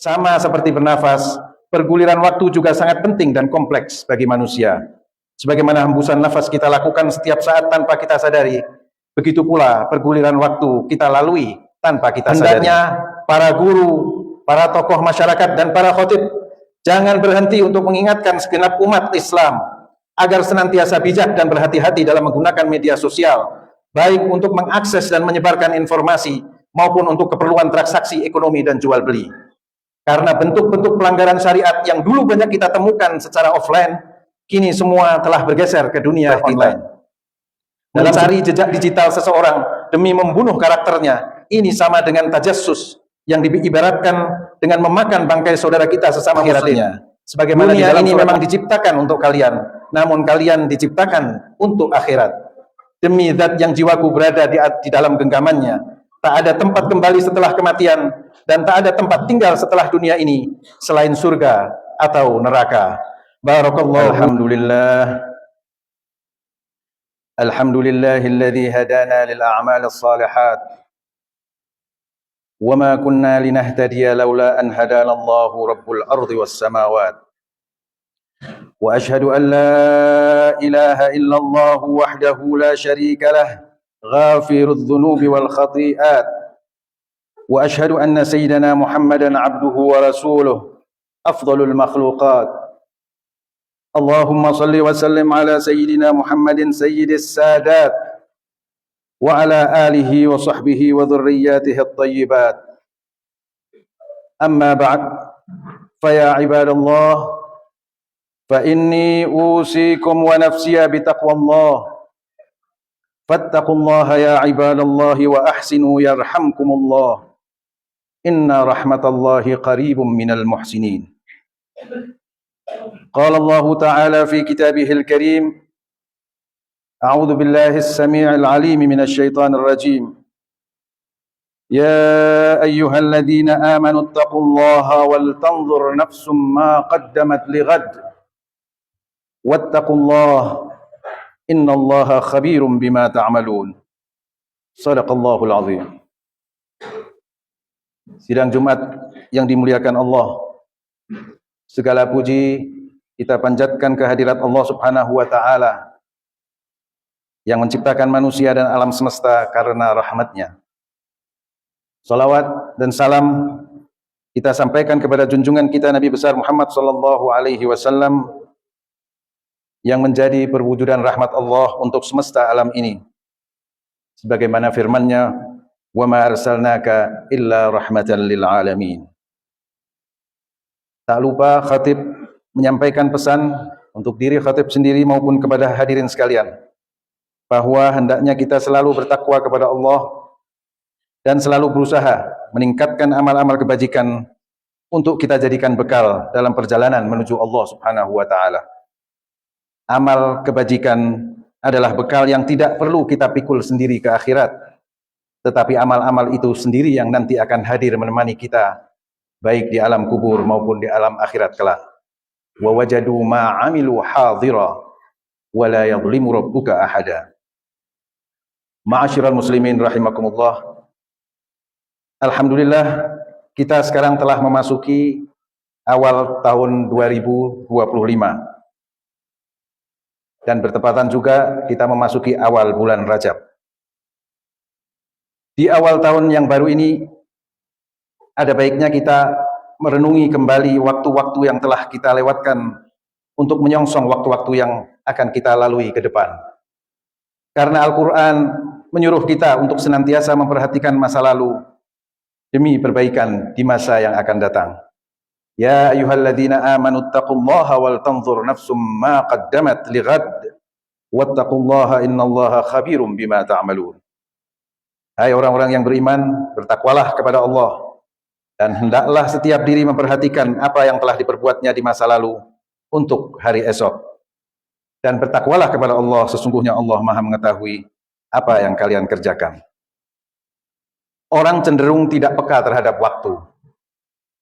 Sama seperti bernafas, perguliran waktu juga sangat penting dan kompleks bagi manusia. Sebagaimana hembusan nafas kita lakukan setiap saat tanpa kita sadari, begitu pula perguliran waktu kita lalui tanpa kita sadari. Hendaknya para guru, para tokoh masyarakat dan para khotib jangan berhenti untuk mengingatkan segenap umat Islam agar senantiasa bijak dan berhati-hati dalam menggunakan media sosial, baik untuk mengakses dan menyebarkan informasi maupun untuk keperluan transaksi ekonomi dan jual beli. Karena bentuk-bentuk pelanggaran syariat yang dulu banyak kita temukan secara offline, kini semua telah bergeser ke dunia online. Mencari jejak digital seseorang demi membunuh karakternya, ini sama dengan tajassus yang diibaratkan dengan memakan bangkai saudara kita sesama muslimnya. Sebagaimana dunia ini memang diciptakan untuk kalian, namun kalian diciptakan untuk akhirat. Demi zat yang jiwaku berada di dalam genggamannya, tak ada tempat kembali setelah kematian, dan tak ada tempat tinggal setelah dunia ini selain surga atau neraka. Barakallahu. Alhamdulillahilladzi hadana lil a'malis shalihat wa ma kunna linahtadiya laula an hadana Allahu rabbul ardi was samawat. Wa ashhadu an la ilaha illallah wahdahu la syarika lah ghafirudz dzunubi wal khati'at. Wa ashhadu anna sayyidana Muhammadan abduhu wa rasuluh afdalul makhluqat. Allahumma salli wa sallim ala sayyidina Muhammadin sayyidis sadat wa ala alihi wa sahbihi wa dhurriyyatihi at-tayyibat. Amma ba'd, fa ya ibadallah, fa inni usikum wa nafsiya bi taqwallah. Fattaqullaha ya ibadallahi wa ahsinu yarhamkumullah. Inna rahmatallahi qaribum minal muhsinin. قال الله تعالى في كتابه الكريم أعوذ بالله السميع العليم من الشيطان الرجيم يا أيها الذين آمنوا اتقوا الله ولتنظر نفس ما قدمت لغد واتقوا الله إن الله خبير بما تعملون صدق الله العظيم. Sidang Jumat yang dimuliakan Allah, segala puji kita panjatkan kehadirat Allah Subhanahu wa Ta'ala yang menciptakan manusia dan alam semesta karena rahmatnya. Salawat dan salam kita sampaikan kepada junjungan kita Nabi besar Muhammad sallallahu alaihi wasallam yang menjadi perwujudan rahmat Allah untuk semesta alam ini. Sebagaimana firman-Nya, "Wa ma arsalnaka illa rahmatan lil alamin." Tak lupa khatib menyampaikan pesan untuk diri khatib sendiri maupun kepada hadirin sekalian, bahwa hendaknya kita selalu bertakwa kepada Allah dan selalu berusaha meningkatkan amal-amal kebajikan untuk kita jadikan bekal dalam perjalanan menuju Allah Subhanahu wa Ta'ala. Amal kebajikan adalah bekal yang tidak perlu kita pikul sendiri ke akhirat, tetapi amal-amal itu sendiri yang nanti akan hadir menemani kita baik di alam kubur maupun di alam akhirat kelak. Wa wajadu ma 'amilu hadira wa la yadhlimu rabbuka ahada. Ma'asyiral muslimin rahimakumullah. Alhamdulillah, kita sekarang telah memasuki awal tahun 2025. Dan bertepatan juga kita memasuki awal bulan Rajab. Di awal tahun yang baru ini, ada baiknya kita merenungi kembali waktu-waktu yang telah kita lewatkan untuk menyongsong waktu-waktu yang akan kita lalui ke depan. Karena Al-Quran menyuruh kita untuk senantiasa memperhatikan masa lalu demi perbaikan di masa yang akan datang. Ya ayyuhalladzina amanu taqullaha wal tanzur nafsum ma qaddamat lighad wattaqullaha innallaha khabirum bima ta'malun. Hai orang-orang yang beriman, bertakwalah kepada Allah, dan hendaklah setiap diri memperhatikan apa yang telah diperbuatnya di masa lalu untuk hari esok. Dan bertakwalah kepada Allah, sesungguhnya Allah Maha mengetahui apa yang kalian kerjakan. Orang cenderung tidak peka terhadap waktu.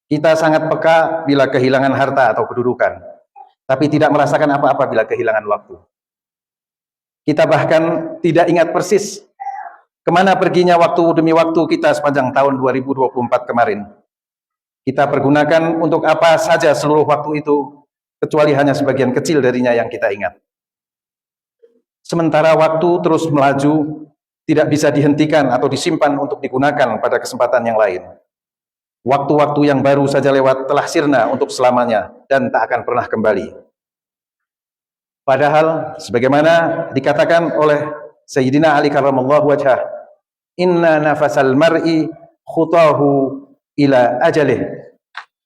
Kita sangat peka bila kehilangan harta atau kedudukan, tapi tidak merasakan apa-apa bila kehilangan waktu. Kita bahkan tidak ingat persis kemana perginya waktu demi waktu kita sepanjang tahun 2024 kemarin. Kita pergunakan untuk apa saja seluruh waktu itu, kecuali hanya sebagian kecil darinya yang kita ingat. Sementara waktu terus melaju, tidak bisa dihentikan atau disimpan untuk digunakan pada kesempatan yang lain. Waktu-waktu yang baru saja lewat telah sirna untuk selamanya dan tak akan pernah kembali. Padahal sebagaimana dikatakan oleh Sayyidina Ali karramallahu wajhah, inna nafasal mar'i khutahu ila ajalih.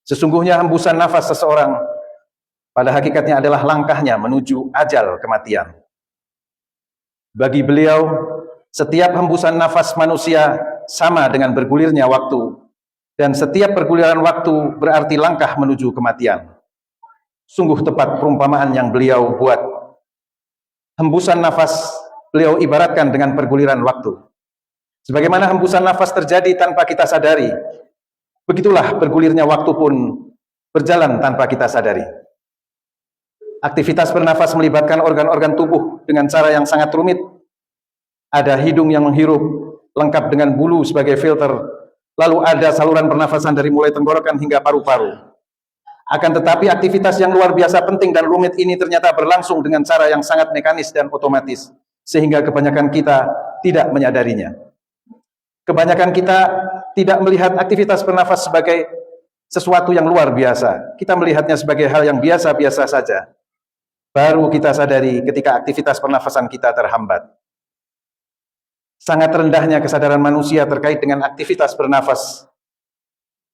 Sesungguhnya hembusan nafas seseorang pada hakikatnya adalah langkahnya menuju ajal kematian. Bagi beliau, setiap hembusan nafas manusia sama dengan bergulirnya waktu, dan setiap perguliran waktu berarti langkah menuju kematian. Sungguh tepat perumpamaan yang beliau buat. Hembusan nafas beliau ibaratkan dengan perguliran waktu. Sebagaimana hembusan nafas terjadi tanpa kita sadari, begitulah bergulirnya waktu pun berjalan tanpa kita sadari. Aktivitas bernafas melibatkan organ-organ tubuh dengan cara yang sangat rumit. Ada hidung yang menghirup, lengkap dengan bulu sebagai filter. Lalu ada saluran pernafasan dari mulai tenggorokan hingga paru-paru. Akan tetapi aktivitas yang luar biasa penting dan rumit ini ternyata berlangsung dengan cara yang sangat mekanis dan otomatis, sehingga kebanyakan kita tidak menyadarinya. Kebanyakan kita tidak melihat aktivitas bernafas sebagai sesuatu yang luar biasa. Kita melihatnya sebagai hal yang biasa-biasa saja. Baru kita sadari ketika aktivitas pernafasan kita terhambat. Sangat rendahnya kesadaran manusia terkait dengan aktivitas bernafas.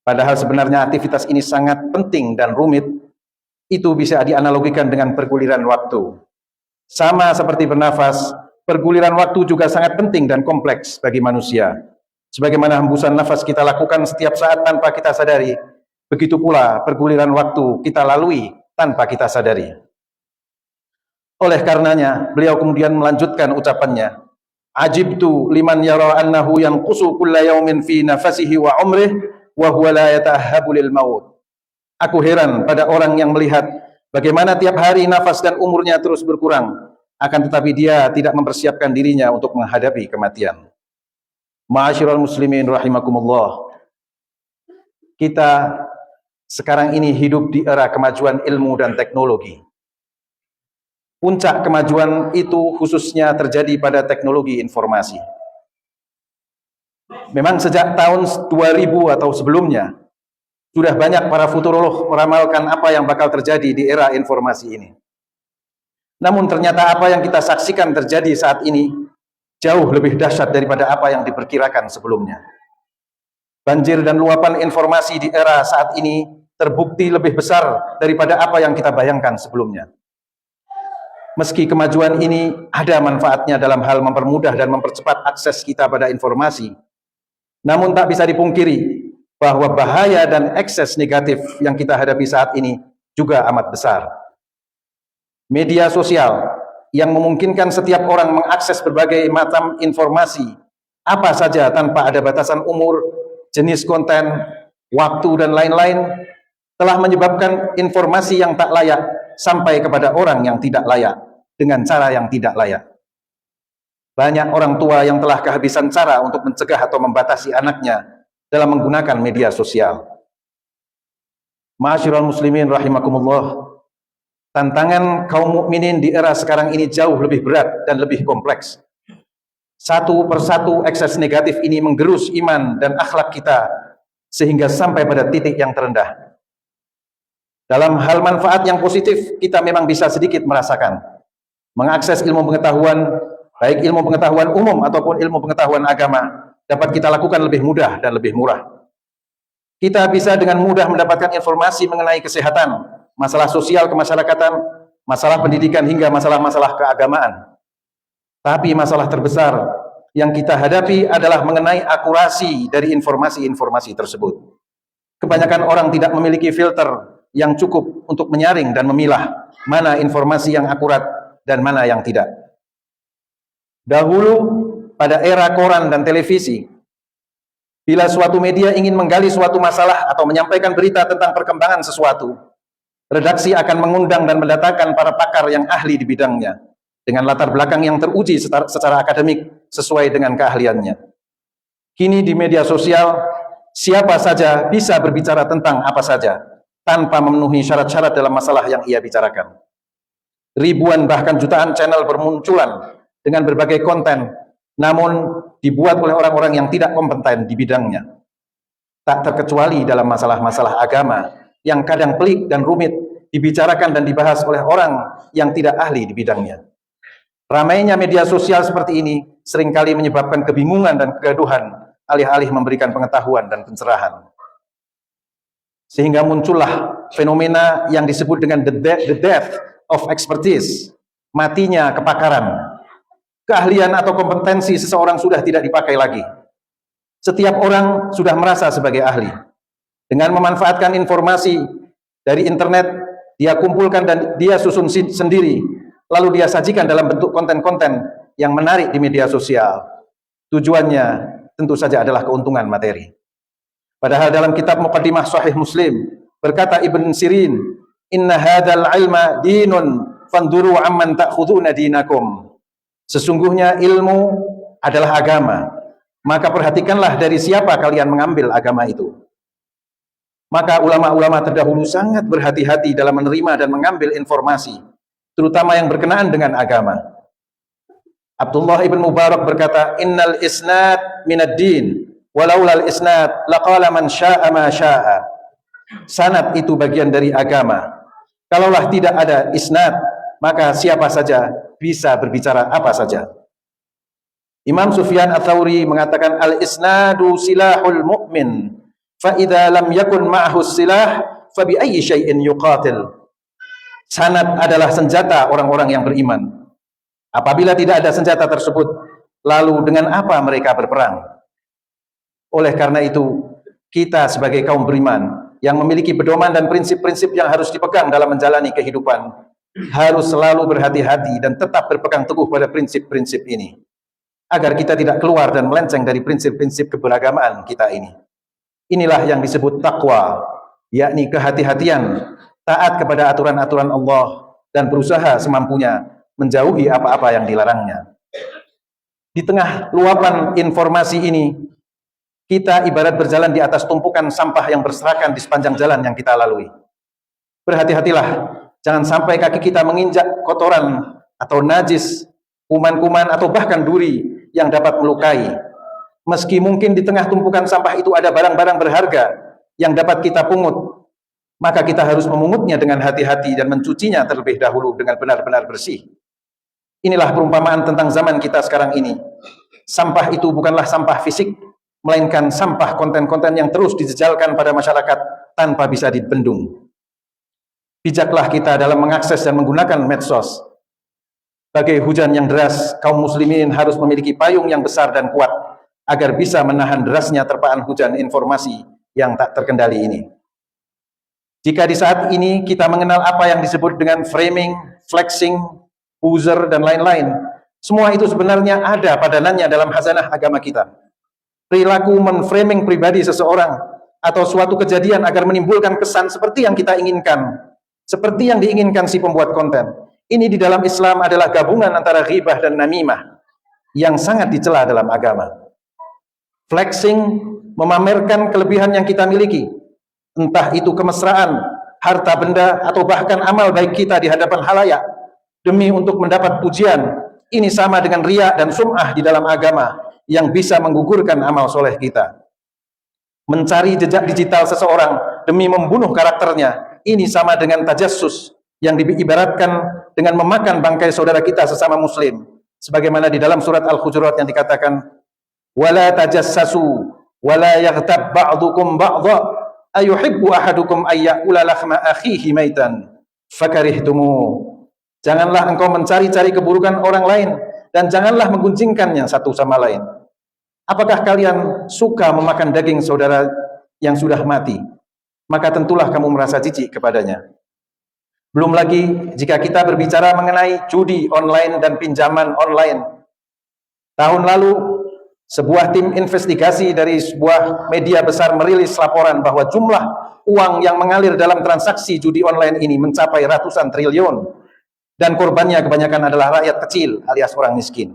Padahal sebenarnya aktivitas ini sangat penting dan rumit. Itu bisa dianalogikan dengan perguliran waktu. Sama seperti bernafas, perguliran waktu juga sangat penting dan kompleks bagi manusia. Sebagaimana hembusan nafas kita lakukan setiap saat tanpa kita sadari, begitu pula perguliran waktu kita lalui tanpa kita sadari. Oleh karenanya, beliau kemudian melanjutkan ucapannya, ajibtu liman yara annahu yanqusu kulla yaumin fi nafasihi wa umrih wa huwa la yata'ahhabu lil maut. Aku heran pada orang yang melihat bagaimana tiap hari nafas dan umurnya terus berkurang, akan tetapi dia tidak mempersiapkan dirinya untuk menghadapi kematian. Ma'asyiral muslimin rahimakumullah. Kita sekarang ini hidup di era kemajuan ilmu dan teknologi. Puncak kemajuan itu khususnya terjadi pada teknologi informasi. Memang sejak tahun 2000 atau sebelumnya, sudah banyak para futurolog meramalkan apa yang bakal terjadi di era informasi ini. Namun ternyata apa yang kita saksikan terjadi saat ini, jauh lebih dahsyat daripada apa yang diperkirakan sebelumnya. Banjir dan luapan informasi di era saat ini terbukti lebih besar daripada apa yang kita bayangkan sebelumnya. Meski kemajuan ini ada manfaatnya dalam hal mempermudah dan mempercepat akses kita pada informasi, namun tak bisa dipungkiri bahwa bahaya dan ekses negatif yang kita hadapi saat ini juga amat besar. Media sosial yang memungkinkan setiap orang mengakses berbagai macam informasi, apa saja tanpa ada batasan umur, jenis konten, waktu, dan lain-lain, telah menyebabkan informasi yang tak layak sampai kepada orang yang tidak layak, dengan cara yang tidak layak. Banyak orang tua yang telah kehabisan cara untuk mencegah atau membatasi anaknya dalam menggunakan media sosial. Ma'asyiral muslimin rahimakumullah. Tantangan kaum mukminin di era sekarang ini jauh lebih berat dan lebih kompleks. Satu persatu ekses negatif ini menggerus iman dan akhlak kita sehingga sampai pada titik yang terendah. Dalam hal manfaat yang positif, kita memang bisa sedikit merasakan. Mengakses ilmu pengetahuan, baik ilmu pengetahuan umum ataupun ilmu pengetahuan agama, dapat kita lakukan lebih mudah dan lebih murah. Kita bisa dengan mudah mendapatkan informasi mengenai kesehatan, masalah sosial kemasyarakatan, masalah pendidikan, hingga masalah-masalah keagamaan. Tapi masalah terbesar yang kita hadapi adalah mengenai akurasi dari informasi-informasi tersebut. Kebanyakan orang tidak memiliki filter yang cukup untuk menyaring dan memilah mana informasi yang akurat dan mana yang tidak. Dahulu, pada era koran dan televisi, bila suatu media ingin menggali suatu masalah atau menyampaikan berita tentang perkembangan sesuatu, redaksi akan mengundang dan mendatangkan para pakar yang ahli di bidangnya, dengan latar belakang yang teruji secara akademik sesuai dengan keahliannya. Kini di media sosial, siapa saja bisa berbicara tentang apa saja tanpa memenuhi syarat-syarat dalam masalah yang ia bicarakan. Ribuan bahkan jutaan channel bermunculan dengan berbagai konten, namun dibuat oleh orang-orang yang tidak kompeten di bidangnya. Tak terkecuali dalam masalah-masalah agama yang kadang pelik dan rumit dibicarakan dan dibahas oleh orang yang tidak ahli di bidangnya. Ramainya media sosial seperti ini seringkali menyebabkan kebingungan dan kegaduhan alih-alih memberikan pengetahuan dan pencerahan. Sehingga muncullah fenomena yang disebut dengan the death of expertise, matinya kepakaran. Keahlian atau kompetensi seseorang sudah tidak dipakai lagi. Setiap orang sudah merasa sebagai ahli. Dengan memanfaatkan informasi dari internet, dia kumpulkan dan dia susun sendiri, lalu dia sajikan dalam bentuk konten-konten yang menarik di media sosial. Tujuannya tentu saja adalah keuntungan materi. Padahal dalam kitab Muqaddimah Sahih Muslim berkata Ibn Sirin, "Inna hadzal ilma dinun fanduru amman ta'khuduna dinakum." Sesungguhnya ilmu adalah agama, maka perhatikanlah dari siapa kalian mengambil agama itu. Maka ulama-ulama terdahulu sangat berhati-hati dalam menerima dan mengambil informasi, terutama yang berkenaan dengan agama. Abdullah ibn Mubarak berkata, "Innal isnad minad din, walaulal isnad laqala man syaa ma syaa." Sanad itu bagian dari agama. Kalaulah tidak ada isnad, maka siapa saja bisa berbicara apa saja. Imam Sufyan Ats-Tsauri mengatakan, "Al-isnadu silahul mu'min, fa idza lam yakun ma'ahu silah, fa bi ayyi syai'in yuqatil." Sanad adalah senjata orang-orang yang beriman. Apabila tidak ada senjata tersebut, lalu dengan apa mereka berperang? Oleh karena itu, kita sebagai kaum beriman yang memiliki pedoman dan prinsip-prinsip yang harus dipegang dalam menjalani kehidupan, harus selalu berhati-hati dan tetap berpegang teguh pada prinsip-prinsip ini, agar kita tidak keluar dan melenceng dari prinsip-prinsip keberagamaan kita ini. Inilah yang disebut takwa, yakni kehati-hatian, taat kepada aturan-aturan Allah, dan berusaha semampunya menjauhi apa-apa yang dilarangnya. Di tengah luapan informasi ini, kita ibarat berjalan di atas tumpukan sampah yang berserakan di sepanjang jalan yang kita lalui. Berhati-hatilah, jangan sampai kaki kita menginjak kotoran atau najis, kuman-kuman atau bahkan duri yang dapat melukai. Meski mungkin di tengah tumpukan sampah itu ada barang-barang berharga yang dapat kita pungut, maka kita harus memungutnya dengan hati-hati dan mencucinya terlebih dahulu dengan benar-benar bersih. Inilah perumpamaan tentang zaman kita sekarang ini. Sampah itu bukanlah sampah fisik, melainkan sampah konten-konten yang terus dijejalkan pada masyarakat tanpa bisa dibendung. Bijaklah kita dalam mengakses dan menggunakan medsos. Bagai hujan yang deras, kaum muslimin harus memiliki payung yang besar dan kuat agar bisa menahan derasnya terpaan hujan informasi yang tak terkendali ini. Jika di saat ini kita mengenal apa yang disebut dengan framing, flexing, buzzer, dan lain-lain, semua itu sebenarnya ada padanannya dalam khazanah agama kita. Perilaku menframing pribadi seseorang atau suatu kejadian agar menimbulkan kesan seperti yang kita inginkan, seperti yang diinginkan si pembuat konten. Ini di dalam Islam adalah gabungan antara ghibah dan namimah yang sangat dicela dalam agama. Flexing, memamerkan kelebihan yang kita miliki, entah itu kemesraan, harta benda, atau bahkan amal baik kita di hadapan khalayak, demi untuk mendapat pujian. Ini sama dengan riya dan sum'ah di dalam agama yang bisa menggugurkan amal soleh kita. Mencari jejak digital seseorang demi membunuh karakternya, ini sama dengan tajassus yang diibaratkan dengan memakan bangkai saudara kita sesama muslim, sebagaimana di dalam surat Al-Hujurat yang dikatakan, wala tajassasu wala yaghtab ba'dukum ba'dha ayuhibbu ahadukum ayyakula lahma akhihi maitan fakarihtumu. Janganlah engkau mencari-cari keburukan orang lain dan janganlah menggunjingkannya satu sama lain. Apakah kalian suka memakan daging saudara yang sudah mati? Maka tentulah kamu merasa jijik kepadanya. Belum lagi jika kita berbicara mengenai judi online dan pinjaman online. Tahun lalu, sebuah tim investigasi dari sebuah media besar merilis laporan bahwa jumlah uang yang mengalir dalam transaksi judi online ini mencapai ratusan triliun. Dan korbannya kebanyakan adalah rakyat kecil alias orang miskin.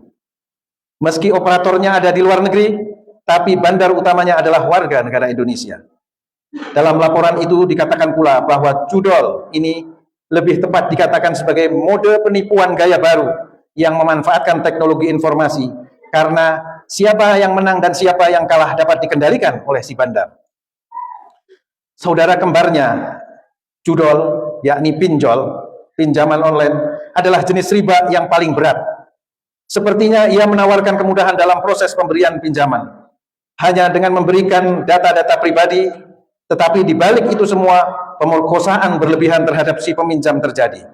Meski operatornya ada di luar negeri, tapi bandar utamanya adalah warga negara Indonesia. Dalam laporan itu dikatakan pula bahwa judol ini lebih tepat dikatakan sebagai mode penipuan gaya baru yang memanfaatkan teknologi informasi, karena siapa yang menang dan siapa yang kalah dapat dikendalikan oleh si bandar. Saudara kembarnya judol, yakni pinjol, pinjaman online, adalah jenis riba yang paling berat. Sepertinya ia menawarkan kemudahan dalam proses pemberian pinjaman, hanya dengan memberikan data-data pribadi, tetapi di balik itu semua pemerkosaan berlebihan terhadap si peminjam terjadi.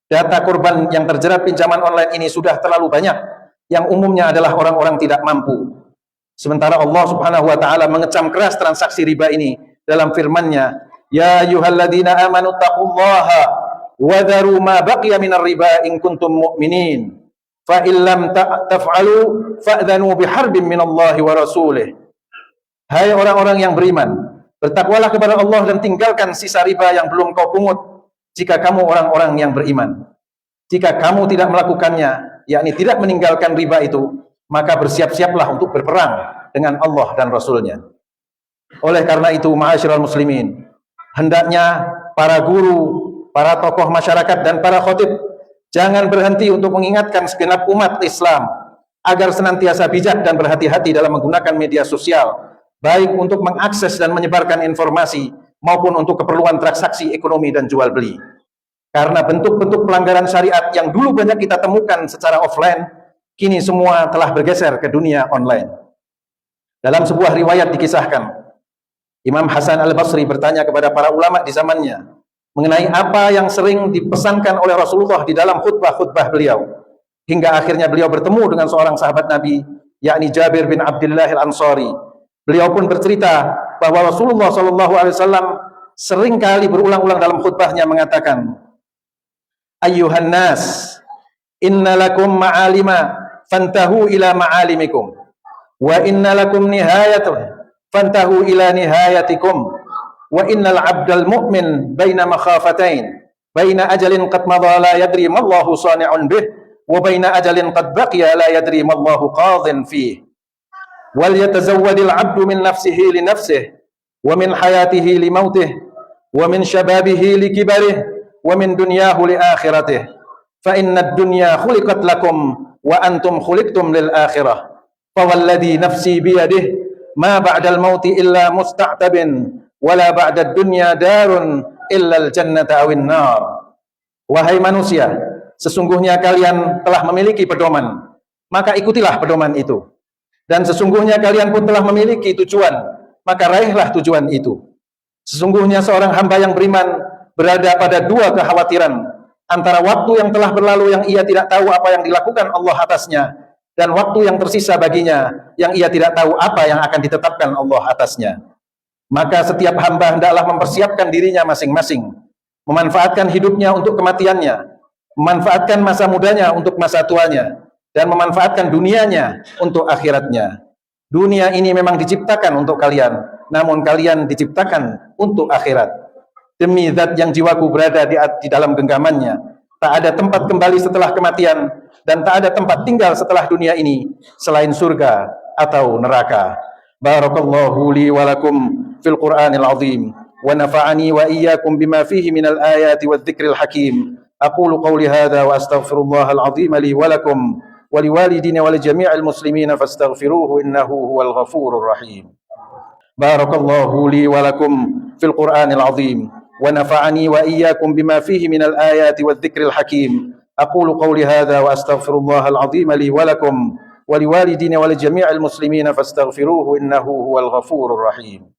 Data korban yang terjerat pinjaman online ini sudah terlalu banyak, yang umumnya adalah orang-orang tidak mampu. Sementara Allah Subhanahu wa taala mengecam keras transaksi riba ini dalam firman-Nya, "Ya ayyuhalladzina amanu taqullaha wa dharu ma baqiya minar riba in kuntum mu'minin. Fa in lam taf'alu fa'dhanu biharbin minallahi wa rasulih." Hai orang-orang yang beriman, bertakwalah kepada Allah dan tinggalkan sisa riba yang belum kau pungut jika kamu orang-orang yang beriman. Jika kamu tidak melakukannya, yakni tidak meninggalkan riba itu, maka bersiap-siaplah untuk berperang dengan Allah dan Rasul-Nya. Oleh karena itu, ma'asyiral muslimin, hendaknya para guru, para tokoh masyarakat dan para khotib jangan berhenti untuk mengingatkan segenap umat Islam agar senantiasa bijak dan berhati-hati dalam menggunakan media sosial, baik untuk mengakses dan menyebarkan informasi maupun untuk keperluan transaksi ekonomi dan jual beli. Karena bentuk-bentuk pelanggaran syariat yang dulu banyak kita temukan secara offline, kini semua telah bergeser ke dunia online. Dalam sebuah riwayat dikisahkan, Imam Hasan Al-Basri bertanya kepada para ulama di zamannya mengenai apa yang sering dipesankan oleh Rasulullah di dalam khutbah-khutbah beliau. Hingga akhirnya beliau bertemu dengan seorang sahabat Nabi, yakni Jabir bin Abdullah Al-Ansari. Beliau pun bercerita bahwa Rasulullah SAW sering kali berulang-ulang dalam khutbahnya mengatakan, "Ayyuhan nas, inna lakum ma'alima fantahu ila ma'alimikum, wa inna lakum nihayatun fantahu ila nihayatikum, wa innal 'abdal mu'min baina makhafatain, baina ajalin qad madha la yadri ma Allahu sani'un bih, wa baina ajalin qad baqiya la yadri ma Allahu qadhin fih. Wal yatazawwadil 'abdu min nafsihi li nafsihi, wa min hayatihi li mautihi, wa min shababihi li kibarihi, wa min dunyahu li akhiratihi. Fa inna ad-dunya khuliqat lakum wa antum khuliqtum lil akhirah. Fa walladhi nafsi biyadihi ma ba'dal mauti illa musta'tabin, wala ba'dad dunya darun illa al-jannata awin nar." Wahai manusia, sesungguhnya kalian telah memiliki pedoman, maka ikutilah pedoman itu. Dan sesungguhnya kalian pun telah memiliki tujuan, maka raihlah tujuan itu. Sesungguhnya seorang hamba yang beriman berada pada dua kekhawatiran, antara waktu yang telah berlalu yang ia tidak tahu apa yang dilakukan Allah atasnya, dan waktu yang tersisa baginya yang ia tidak tahu apa yang akan ditetapkan Allah atasnya. Maka setiap hamba hendaklah mempersiapkan dirinya masing-masing, memanfaatkan hidupnya untuk kematiannya, memanfaatkan masa mudanya untuk masa tuanya, dan memanfaatkan dunianya untuk akhiratnya. Dunia ini memang diciptakan untuk kalian, namun kalian diciptakan untuk akhirat. Demi zat yang jiwaku berada di dalam genggamannya, tak ada tempat kembali setelah kematian, dan tak ada tempat tinggal setelah dunia ini selain surga atau neraka. Barakallahu li wa lakum fil Qur'anil azim, wa nafa'ani wa iyyakum bima fihi minal ayati wadh-dhikril hakim. Aqulu qawli hadha wa astaghfirullahal azim li wa lakum wa liwalidina wa li jami'il muslimina fastaghfiruhu innahu huwal ghafurur rahim. Barakallahu li wa lakum fil Qur'anil azim, wa nafa'ani wa iyyakum bima fihi minal ayati wadh-dhikril hakim. Aqulu qawli hadha wa astaghfirullahal azim li wa lakum wa liwalidina wa li jami'il muslimina fastaghfiruhu innahu huwal ghafurur rahim.